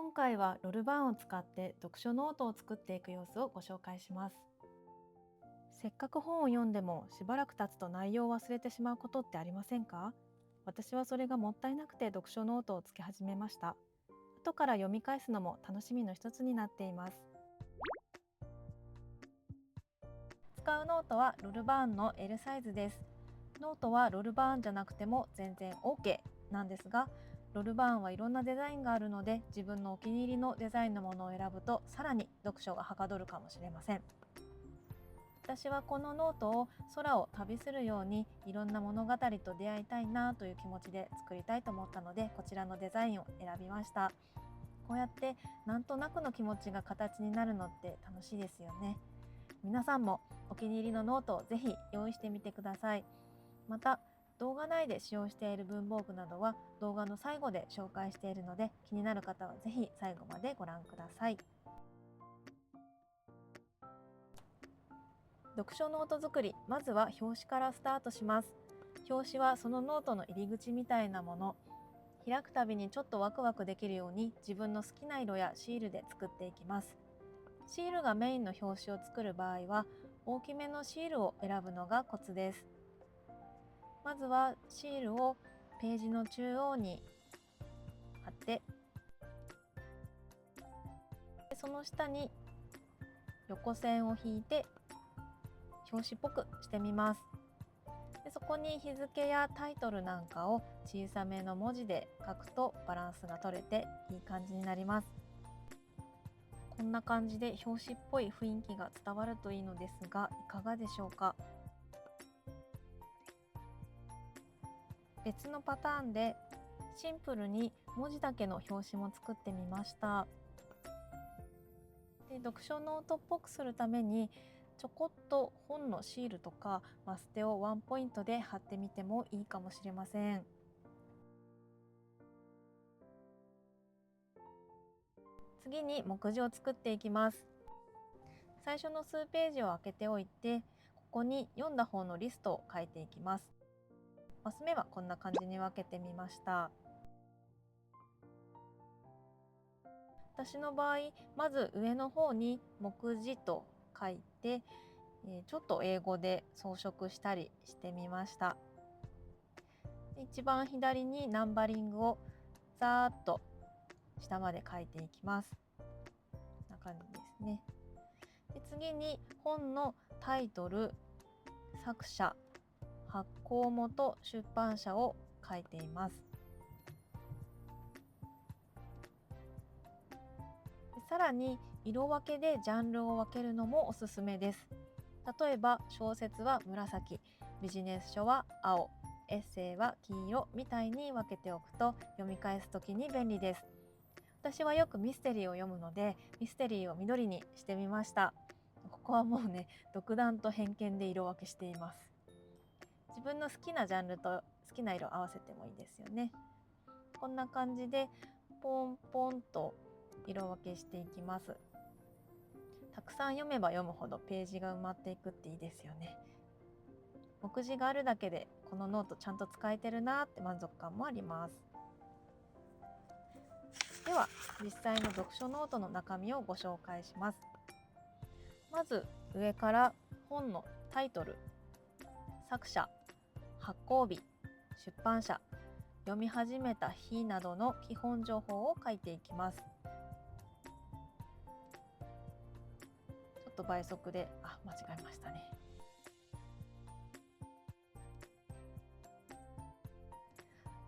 今回はロルバーンを使って読書ノートを作っていく様子をご紹介します。せっかく本を読んでもしばらく経つと内容を忘れてしまうことってありませんか？私はそれがもったいなくて読書ノートをつけ始めました。後から読み返すのも楽しみの一つになっています。使うノートはロルバーンの L サイズです。ノートはロルバーンじゃなくても全然 OK なんですが、ロルバーンはいろんなデザインがあるので、自分のお気に入りのデザインのものを選ぶとさらに読書がはかどるかもしれません。私はこのノートを空を旅するようにいろんな物語と出会いたいなという気持ちで作りたいと思ったので、こちらのデザインを選びました。こうやってなんとなくの気持ちが形になるのって楽しいですよね。皆さんもお気に入りのノートをぜひ用意してみてください。また動画内で使用している文房具などは動画の最後で紹介しているので、気になる方はぜひ最後までご覧ください。読書ノート作り、まずは表紙からスタートします。表紙はそのノートの入り口みたいなもの。開くたびにちょっとワクワクできるように自分の好きな色やシールで作っていきます。シールがメインの表紙を作る場合は大きめのシールを選ぶのがコツです。まずはシールをページの中央に貼って、その下に横線を引いて表紙っぽくしてみます。でそこに日付やタイトルなんかを小さめの文字で書くとバランスが取れていい感じになります。こんな感じで表紙っぽい雰囲気が伝わるといいのですが、いかがでしょうか？別のパターンでシンプルに文字だけの表紙も作ってみました。で読書ノートっぽくするためにちょこっと本のシールとかマステをワンポイントで貼ってみてもいいかもしれません。次に目次を作っていきます。最初の数ページを開けておいて、ここに読んだ本のリストを書いていきます。マス目はこんな感じに分けてみました。私の場合、まず上の方に目次と書いて、ちょっと英語で装飾したりしてみました。一番左にナンバリングをざーっと下まで書いていきます。こんな感じですね。で次に本のタイトル、作者、発行元、出版社を書いています。さらに色分けでジャンルを分けるのもおすすめです。例えば小説は紫、ビジネス書は青、エッセイは黄色みたいに分けておくと読み返すときに便利です。私はよくミステリーを読むのでミステリーを緑にしてみました。ここはもうね、独断と偏見で色分けしています。自分の好きなジャンルと好きな色合わせてもいいですよね。こんな感じでポンポンと色分けしていきます。たくさん読めば読むほどページが埋まっていくっていいですよね。目次があるだけでこのノートちゃんと使えてるなって満足感もあります。では実際の読書ノートの中身をご紹介します。まず上から本のタイトル、作者、発行日、出版社、読み始めた日などの基本情報を書いていきます。ちょっと倍速で間違えましたね。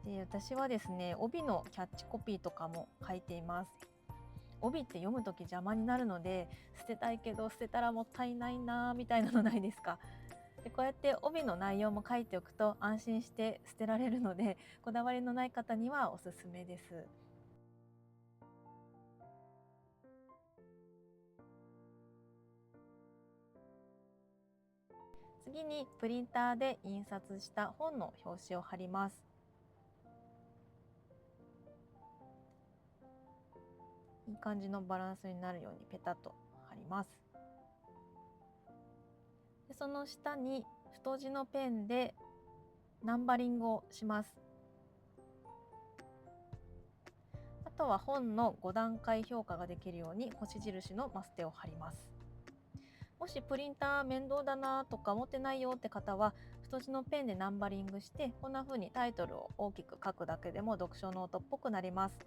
で私はですね、帯のキャッチコピーとかも書いています。帯って読むとき邪魔になるので、捨てたいけど捨てたらもったいないなみたいなのないですか？でこうやって帯の内容も書いておくと安心して捨てられるので、こだわりのない方にはおすすめです。次にプリンターで印刷した本の表紙を貼ります。いい感じのバランスになるようにペタッと貼ります。でその下に太字のペンでナンバリングをします。あとは本の5段階評価ができるように星印のマステを貼ります。もしプリンター面倒だなとか持ってないよって方は、太字のペンでナンバリングして、こんな風にタイトルを大きく書くだけでも読書ノートっぽくなります。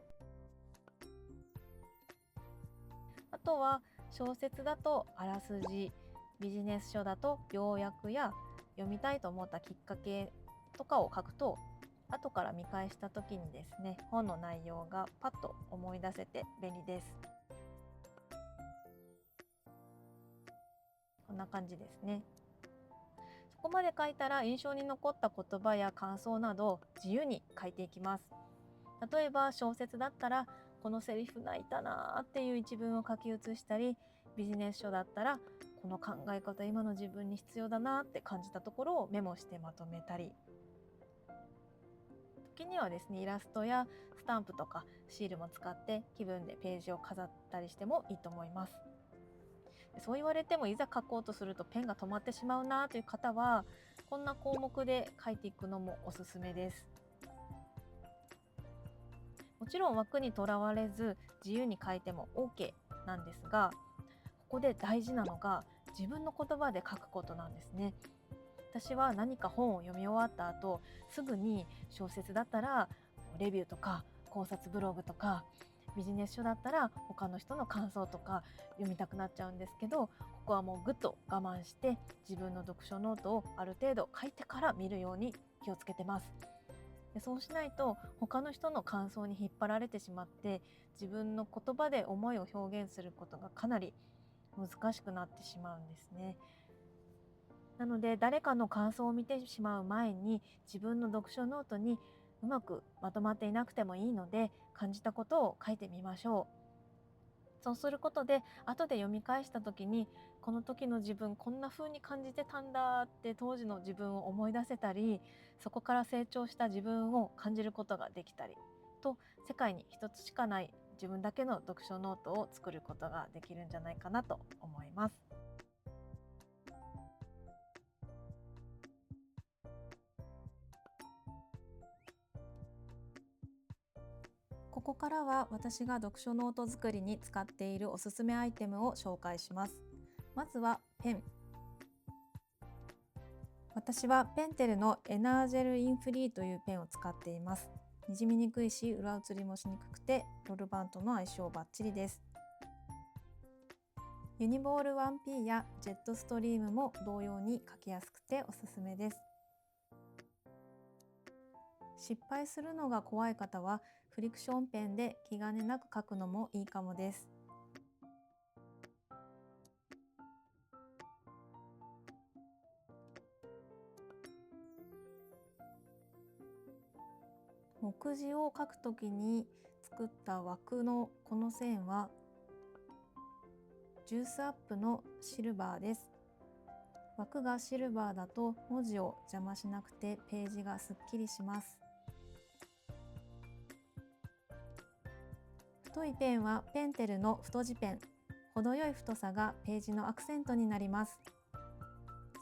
あとは小説だとあらすじ、ビジネス書だと要約や読みたいと思ったきっかけとかを書くと、後から見返した時にですね、本の内容がパッと思い出せて便利です。こんな感じですね。そこまで書いたら印象に残った言葉や感想など自由に書いていきます。例えば小説だったら、このセリフ泣いたなっていう一文を書き写したり、ビジネス書だったら、この考え方今の自分に必要だなって感じたところをメモしてまとめたり、時にはですね、イラストやスタンプとかシールも使って気分でページを飾ったりしてもいいと思います。そう言われても、いざ書こうとするとペンが止まってしまうなという方は、こんな項目で書いていくのもおすすめです。もちろん枠にとらわれず自由に書いても OK なんですが、ここで大事なのが自分の言葉で書くことなんですね。私は何か本を読み終わった後、すぐに小説だったらレビューとか考察ブログとか、ビジネス書だったら他の人の感想とか読みたくなっちゃうんですけど、ここはもうぐっと我慢して自分の読書ノートをある程度書いてから見るように気をつけてます。でそうしないと他の人の感想に引っ張られてしまって、自分の言葉で思いを表現することがかなり難しくなってしまうんですね。なので誰かの感想を見てしまう前に、自分の読書ノートにうまくまとまっていなくてもいいので、感じたことを書いてみましょう。そうすることで後で読み返した時に、この時の自分こんな風に感じてたんだって当時の自分を思い出せたり、そこから成長した自分を感じることができたりと、世界に一つしかない自分だけの読書ノートを作ることができるんじゃないかなと思います。ここからは私が読書ノート作りに使っているおすすめアイテムを紹介します。まずはペン。私はペンテルのエナージェルインフリーというペンを使っています。にじみにくいし裏写りもしにくくて、ロールバンとの相性バッチリです。ユニボール 1P やジェットストリームも同様に書きやすくておすすめです。失敗するのが怖い方はフリクションペンで気兼ねなく書くのもいいかもです。目次を書くときに作った枠のこの線はジュースアップのシルバーです。枠がシルバーだと文字を邪魔しなくてページがすっきりします。太いペンはペンテルの太字ペン。程よい太さがページのアクセントになります。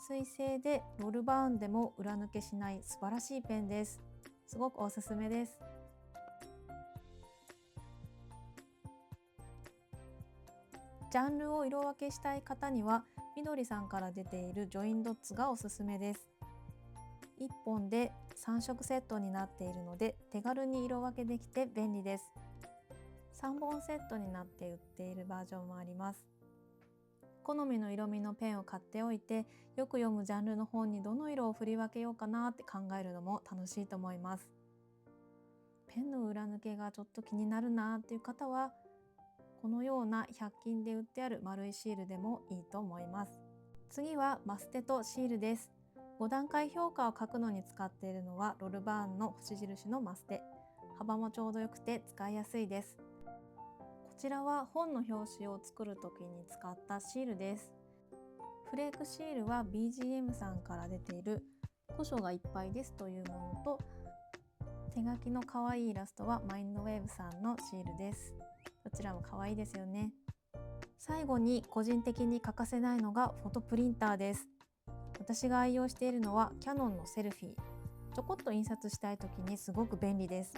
水性でロールバーンでも裏抜けしない素晴らしいペンです。すごくおすすめです。ジャンルを色分けしたい方には、みどりさんから出ているジョインドッツがおすすめです。1本で3色セットになっているので手軽に色分けできて便利です。3本セットになって売っているバージョンもあります。好みの色味のペンを買っておいて、よく読むジャンルの本にどの色を振り分けようかなって考えるのも楽しいと思います。ペンの裏抜けがちょっと気になるなっていう方は、このような100均で売ってある丸いシールでもいいと思います。次はマステとシールです。5段階評価を書くのに使っているのはロルバーンの星印のマステ。幅もちょうどよくて使いやすいです。こちらは本の表紙を作る時に使ったシールです。フレークシールは BGM さんから出ている古書がいっぱいですというものと、手書きの可愛いイラストはマインドウェーブさんのシールです。どちらも可愛いですよね。最後に個人的に欠かせないのがフォトプリンターです。私が愛用しているのはキヤノンのセルフィー。ちょこっと印刷したい時にすごく便利です。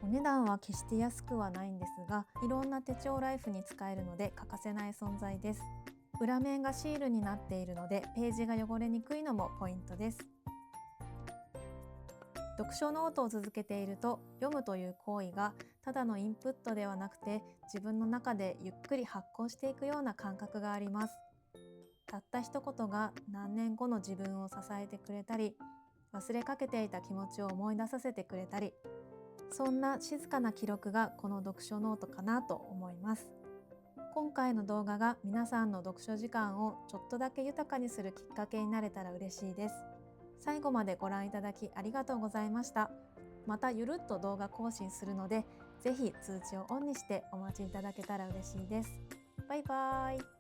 お値段は決して安くはないんですが、いろんな手帳ライフに使えるので欠かせない存在です。裏面がシールになっているのでページが汚れにくいのもポイントです。読書ノートを続けていると、読むという行為がただのインプットではなくて、自分の中でゆっくり発酵していくような感覚があります。たった一言が何年後の自分を支えてくれたり、忘れかけていた気持ちを思い出させてくれたり、そんな静かな記録がこの読書ノートかなと思います。今回の動画が皆さんの読書時間をちょっとだけ豊かにするきっかけになれたら嬉しいです。最後までご覧いただきありがとうございました。またゆるっと動画更新するので、ぜひ通知をオンにしてお待ちいただけたら嬉しいです。バイバーイ。